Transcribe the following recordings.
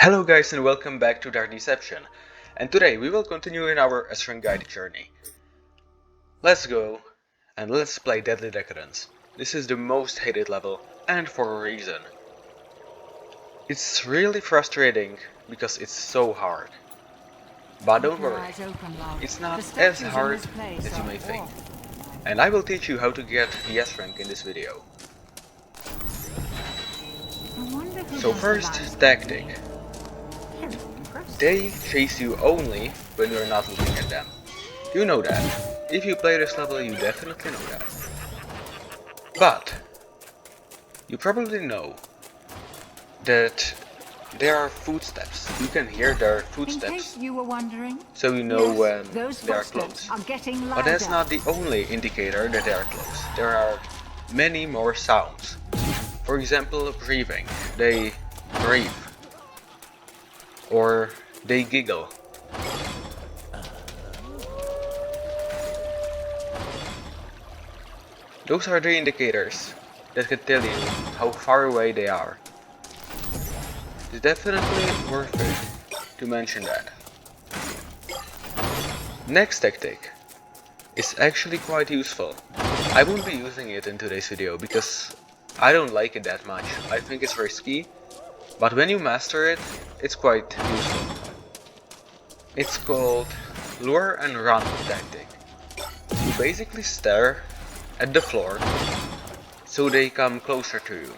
Hello guys and welcome back to Dark Deception, and today we will continue in our Esran guided journey. Let's go and let's play Deadly Decadence. This is the most hated level, and for a reason. It's really frustrating because it's so hard. But don't worry, it's not as hard as you may think. And I will teach you how to get the S rank in this video. So first, tactic. They chase you only when you're not looking at them. You know that. If you play this level, you definitely know that. But you probably know that there are footsteps. You can hear their footsteps. In case you were wondering, So you know when those they are footsteps close. are getting louder. But that's not the only indicator that they are close. There are many more sounds. For example, breathing. They breathe. Or they giggle. Those are the indicators that can tell you how far away they are. It's definitely worth it to mention that. Next tactic is actually quite useful. I won't be using it in today's video because I don't like it that much. I think it's risky, but when you master it, it's quite useful. It's called lure and run tactic. You basically stare at the floor so they come closer to you.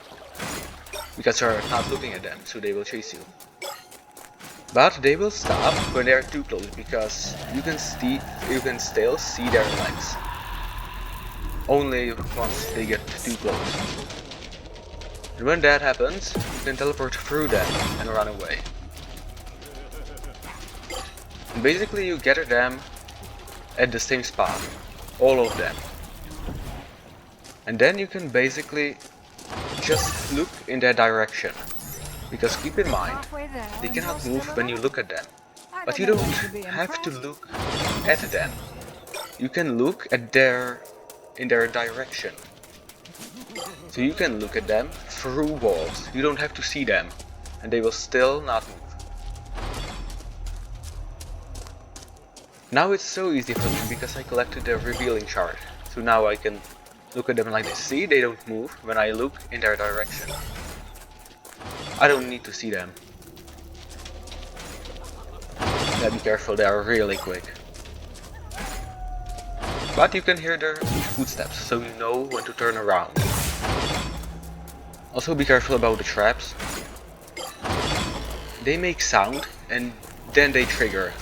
Because you're not looking at them, so they will chase you. But they will stop when they are too close because you can still see their legs. Only once they get too close. And when that happens, you can teleport through them and run away. And basically you gather them at the same spot, all of them. And then you can basically just look in their direction. Because keep in mind, they cannot move when you look at them. But you don't have to look at them. You can look at in their direction. So you can look at them through walls. You don't have to see them, and they will still not move. Now it's so easy for me because I collected the revealing shard. So now I can look at them like this. See, they don't move when I look in their direction. I don't need to see them. Yeah, be careful, they are really quick. But you can hear their footsteps, so you know when to turn around. Also be careful about the traps. They make sound and then they trigger.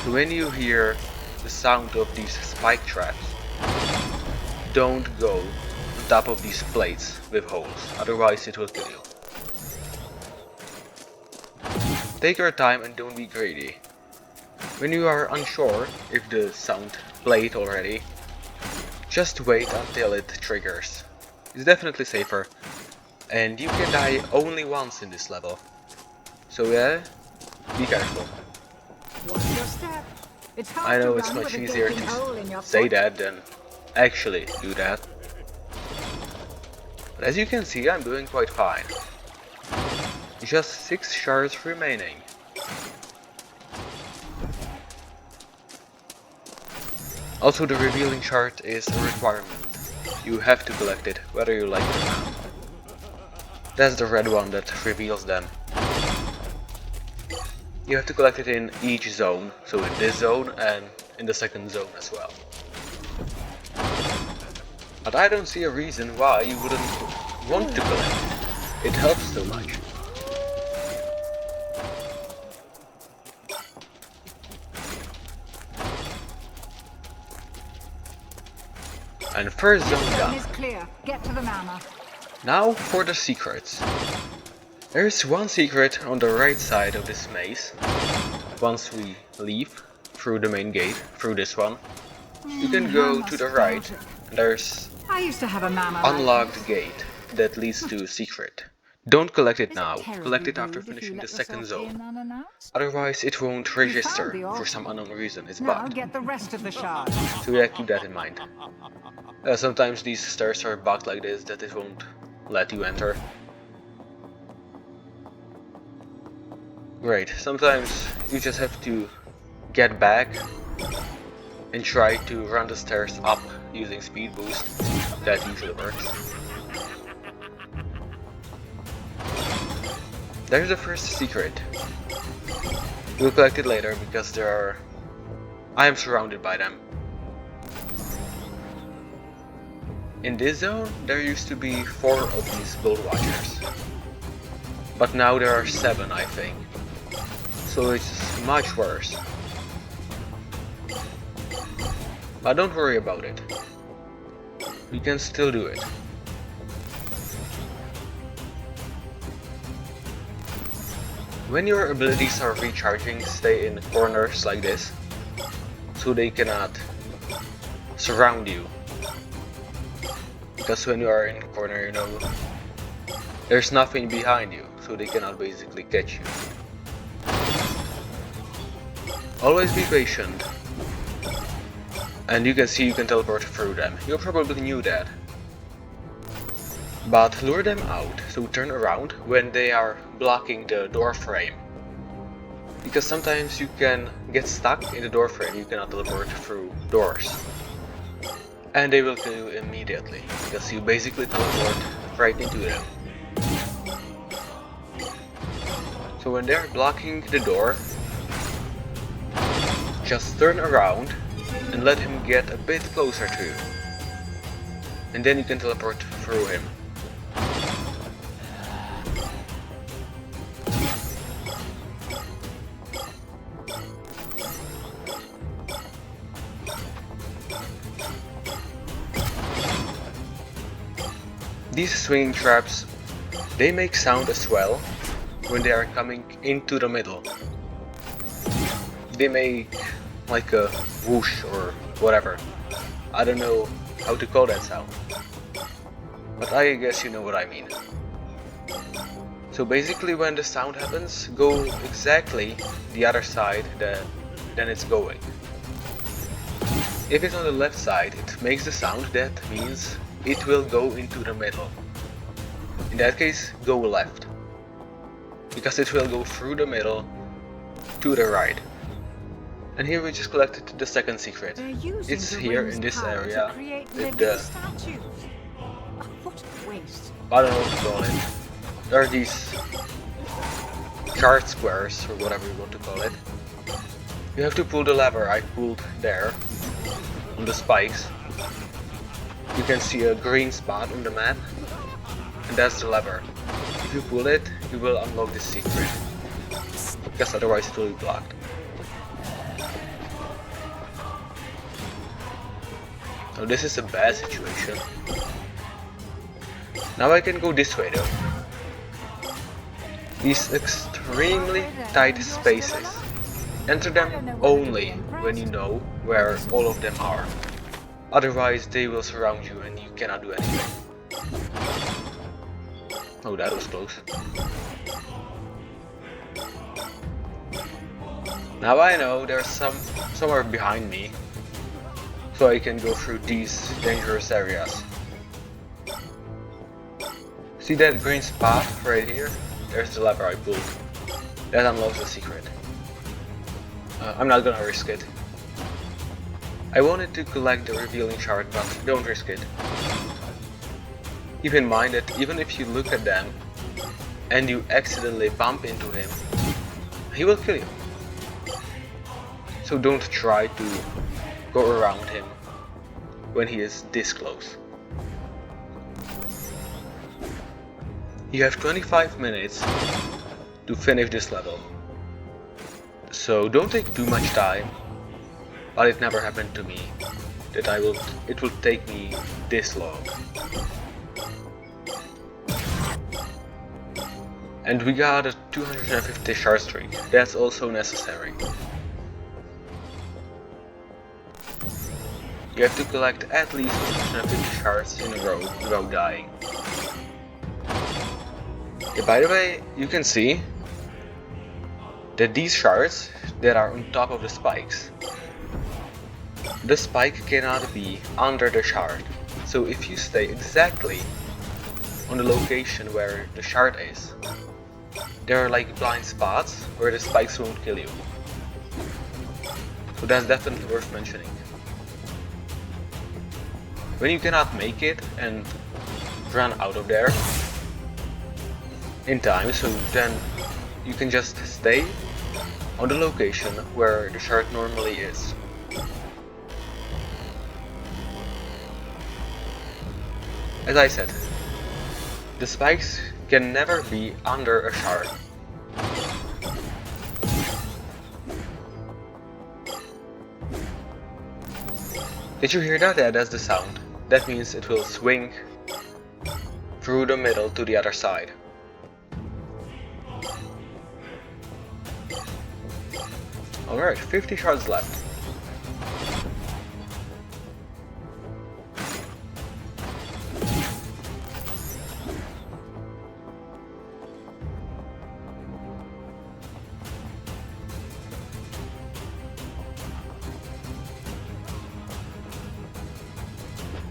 So when you hear the sound of these spike traps, don't go on top of these plates with holes, otherwise it will kill you. Take your time and don't be greedy. When you are unsure if the sound played already, just wait until it triggers. It's definitely safer, and you can die only once in this level. So yeah, be careful. Watch your step. It's hard I know to it's run much with a easier gaping hole in to your say foot. that than actually do that. But as you can see, I'm doing quite fine. Just 6 shards remaining. Also, the revealing shard is a requirement. You have to collect it, whether you like it or not. That's the red one that reveals them. You have to collect it in each zone, so in this zone and in the second zone as well. But I don't see a reason why you wouldn't want to collect it. It helps so much. And first zone done. Is clear. Get to the manor. Now for the secrets. There is one secret on the right side of this maze. Once we leave through the main gate, through this one, you can go to the right, and there's I used to have a manor. unlocked gate that leads to secret. Don't collect it now, collect it after finishing the second zone. Otherwise it won't register for some unknown reason, it's Now bugged. get the rest of the shards. So yeah, keep that in mind. Sometimes these stairs are bugged like this that it won't let you enter. Great, sometimes you just have to get back and try to run the stairs up using speed boost. That usually works. There's the first secret. We'll collect it later because I am surrounded by them. In this zone, there used to be 4 of these goldwatchers, but now there are 7, I think. So it's much worse. But don't worry about it. We can still do it. When your abilities are recharging, stay in corners like this, so they cannot surround you. Because when you are in a corner, you know, there's nothing behind you, so they cannot basically catch you. Always be patient. And you can see you can teleport through them. You probably knew that. But lure them out, so turn around when they are blocking the door frame. Because sometimes you can get stuck in the door frame, you cannot teleport through doors. And they will kill you immediately, because you basically teleport right into them. So when they're blocking the door, just turn around and let him get a bit closer to you. And then you can teleport through him. These swinging traps, they make sound as well when they are coming into the middle. They make like a whoosh or whatever. I don't know how to call that sound, but I guess you know what I mean. So basically when the sound happens, go exactly the other side than it's going. If it's on the left side, it makes the sound, that means it will go into the middle. In that case, go left, because it will go through the middle to the right. And here we just collected the second secret. It's here in this area with the... What a waste. I don't know what to call it. There are these shard squares, or whatever you want to call it. You have to pull the lever. I pulled there on the spikes. You can see a green spot on the map, and that's the lever. If you pull it, you will unlock this secret, because otherwise it will be blocked. So this is a bad situation. Now I can go this way though. These extremely tight spaces. Enter them only when you know where all of them are. Otherwise they will surround you and you cannot do anything. Oh, that was close. Now I know there's somewhere behind me, so I can go through these dangerous areas. See that green spot right here? There's the lever I pulled. That unlocks the secret. I'm not gonna risk it. I wanted to collect the revealing shard, but don't risk it. Keep in mind that even if you look at them and you accidentally bump into him, he will kill you. So don't try to go around him when he is this close. You have 25 minutes to finish this level. So don't take too much time, but it never happened to me that it will take me this long. And we got a 250 shard streak, that's also necessary. You have to collect at least 250 shards in a row without dying. Yeah, by the way, you can see that these shards that are on top of the spikes, the spike cannot be under the shard. So if you stay exactly on the location where the shard is, there are like blind spots where the spikes won't kill you. So that's definitely worth mentioning. When you cannot make it and run out of there in time, so then you can just stay on the location where the shard normally is. As I said, the spikes can never be under a shard. Did you hear that? Yeah, that's the sound. That means it will swing through the middle to the other side. Alright, 50 shards left.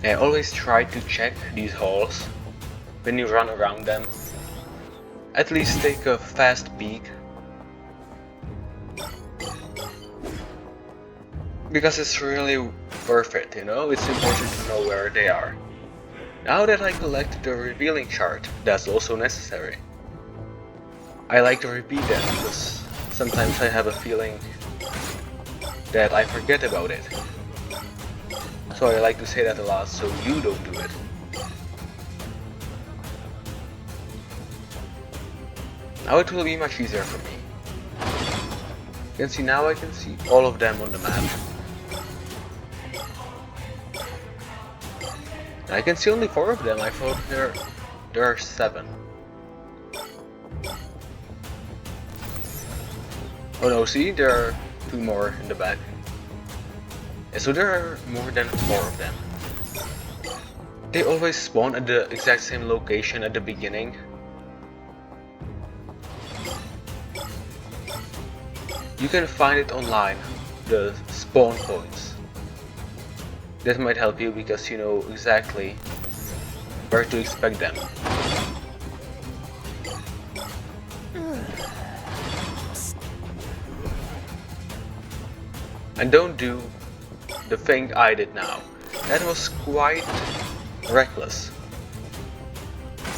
I always try to check these halls when you run around them. At least take a fast peek. Because it's really worth it, you know? It's important to know where they are. Now that I collect the revealing shard, that's also necessary. I like to repeat that because sometimes I have a feeling that I forget about it. So I like to say that a lot so you don't do it. Now it will be much easier for me. You can see now I can see all of them on the map. I can see only 4 of them. I thought there are 7. Oh no, see, there are 2 more in the back. Yeah, so there are more than 4 of them. They always spawn at the exact same location at the beginning. You can find it online, the spawn points. That might help you because you know exactly where to expect them. And don't do the thing I did now. That was quite reckless.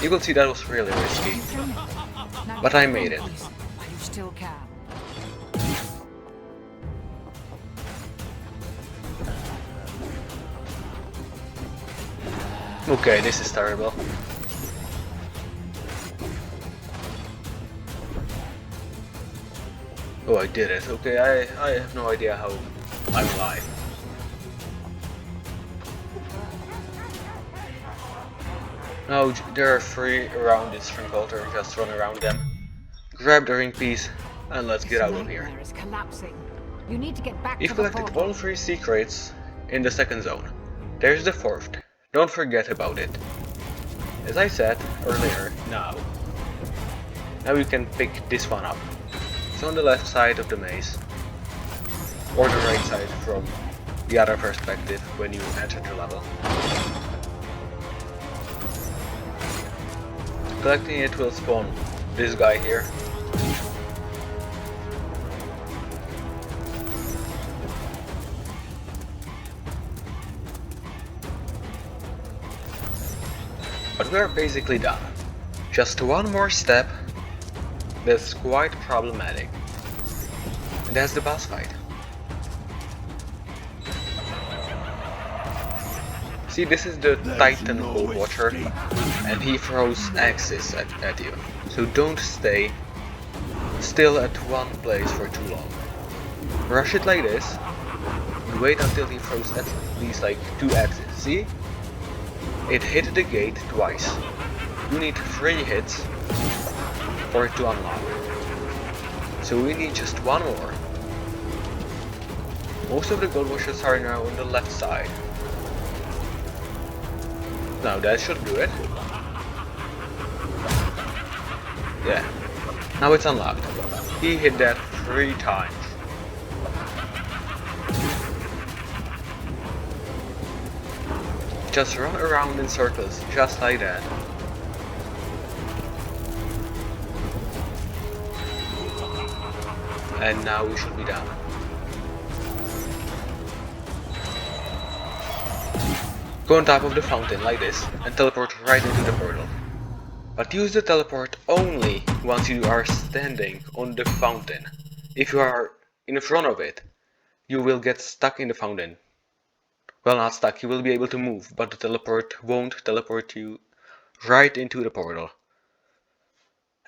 You will see that was really risky. But I made it. While you still can. Okay, this is terrible. Oh, I did it. Okay, I have no idea how I'm alive. Now there are 3 around this stronghold, just run around them. Grab the ring piece and let's get out of here. Is collapsing. You need to get back We've to the collected portal. all 3 secrets in the second zone. There's the 4th. Don't forget about it. As I said earlier, now you can pick this one up. It's on the left side of the maze. Or the right side from the other perspective when you enter the level. Collecting it will spawn this guy here. But we're basically done. Just one more step that's quite problematic. And that's the boss fight. See, this is the Titan Goldwatcher, and he throws axes at you. So don't stay still at one place for too long. Rush it like this, and wait until he throws at least like 2 axes. See? It hit the gate twice. You need 3 hits for it to unlock. So we need just 1 more. Most of the goldwatchers are now on the left side. Now that should do it. Yeah. Now it's unlocked. He hit that 3 times. Just run around in circles, just like that. And now we should be down. Go on top of the fountain like this and teleport right into the portal. But use the teleport only once you are standing on the fountain. If you are in front of it, you will get stuck in the fountain. Well, not stuck, you will be able to move, but the teleport won't teleport you right into the portal.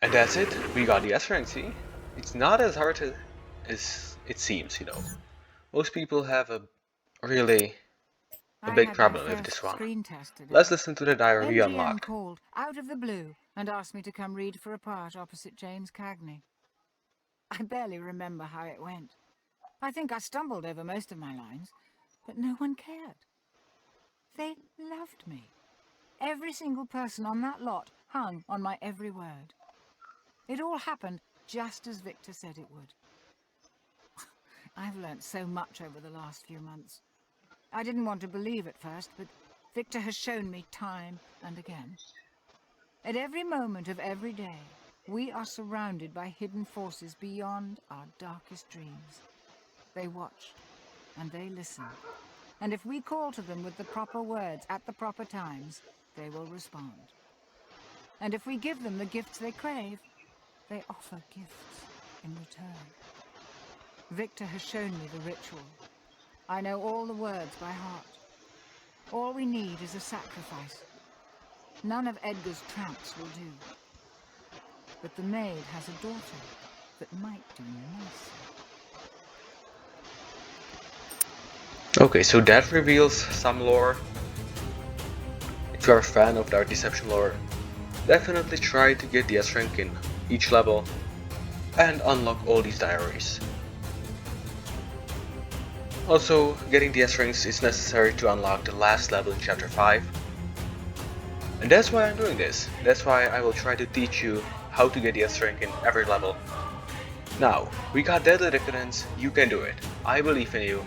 And that's it, we got the S rank, see? It's not as hard as it seems, you know. Most people have a big problem with this one. Let's listen to the diary we unlocked. Called out of the blue and asked me to come read for a part opposite James Cagney. I barely remember how it went. I think I stumbled over most of my lines, but no one cared. They loved me. Every single person on that lot hung on my every word. It all happened just as Victor said it would. I've learnt so much over the last few months. I didn't want to believe at first, but Victor has shown me time and again. At every moment of every day, we are surrounded by hidden forces beyond our darkest dreams. They watch, and they listen. And if we call to them with the proper words at the proper times, they will respond. And if we give them the gifts they crave, they offer gifts in return. Victor has shown me the ritual. I know all the words by heart. All we need is a sacrifice. None of Edgar's tramps will do. But the maid has a daughter that might do nicely. Okay, so that reveals some lore. If you are a fan of Dark Deception lore, definitely try to get the S rank in each level and unlock all these diaries. Also, getting the S ranks is necessary to unlock the last level in chapter 5. And that's why I'm doing this. That's why I will try to teach you how to get the S rank in every level. Now, we got Deadly Decadence, you can do it. I believe in you.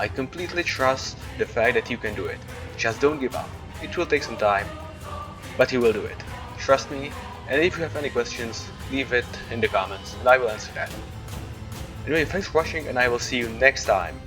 I completely trust the fact that you can do it. Just don't give up. It will take some time, but you will do it. Trust me, and if you have any questions, leave it in the comments and I will answer that. Anyway, thanks for watching and I will see you next time.